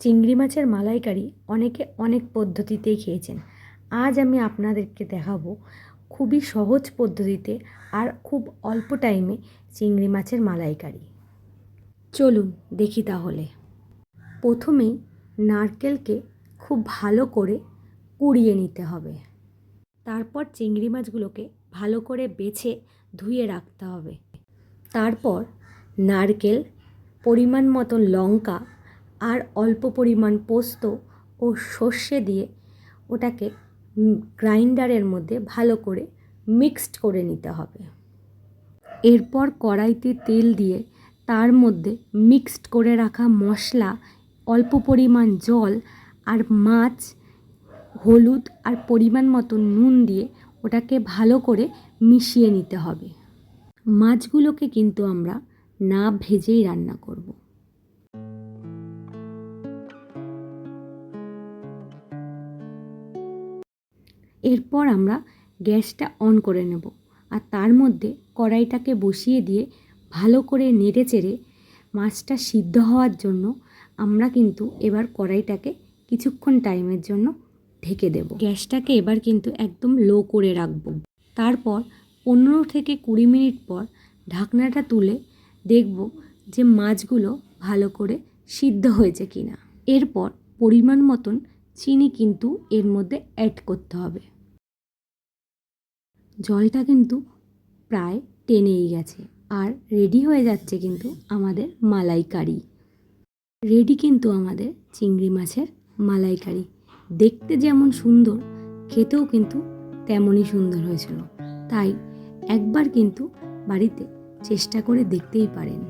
চিংড়ি মাছের মালাইকারি অনেকে অনেক পদ্ধতিতেই খেয়েছেন। আজ আমি আপনাদেরকে দেখাবো খুবই সহজ পদ্ধতিতে আর খুব অল্প টাইমে চিংড়ি মাছের মালাইকারি। চলুন দেখি তাহলে। প্রথমেই নারকেলকে খুব ভালো করে কুড়িয়ে নিতে হবে। তারপর চিংড়ি মাছগুলোকে ভালো করে বেছে ধুয়ে রাখতে হবে। তারপর নারকেল, পরিমাণ মতো লঙ্কা আর অল্প পরিমাণ পোস্ত ও সর্ষে দিয়ে ওটাকে গ্রাইন্ডারের মধ্যে ভালো করে মিক্সড করে নিতে হবে। এরপর কড়াইতে তেল দিয়ে তার মধ্যে মিক্সড করে রাখা মশলা, অল্প পরিমাণ জল আর মাছ, হলুদ আর পরিমাণ মতো নুন দিয়ে ওটাকে ভালো করে মিশিয়ে নিতে হবে। মাছগুলোকে কিন্তু আমরা না ভেজেই রান্না করব। এরপর আমরা গ্যাসটা অন করে নেব আর তার মধ্যে কড়াইটাকে বসিয়ে দিয়ে ভালো করে নেড়ে চেড়ে মাছটা সিদ্ধ হওয়ার জন্য আমরা কিন্তু এবার কড়াইটাকে কিছুক্ষণ টাইমের জন্য ঢেকে দেব। গ্যাসটাকে এবার কিন্তু একদম লো করে রাখব। তারপর 15 থেকে 20 মিনিট পর ঢাকনাটা তুলে দেখব যে মাছগুলো ভালো করে সিদ্ধ হয়েছে কিনা। এরপর পরিমাণ মতন চিনি কিন্তু এর মধ্যে অ্যাড করতে হবে। জলটা কিন্তু প্রায় টেনেই গেছে আর রেডি হয়ে যাচ্ছে কিন্তু আমাদের মালাইকারি। রেডি কিন্তু আমাদের চিংড়ি মাছের মালাইকারি। দেখতে যেমন সুন্দর, খেতেও কিন্তু তেমনই সুন্দর হয়েছিল। তাই একবার কিন্তু বাড়িতে চেষ্টা করে দেখতেই পারেন।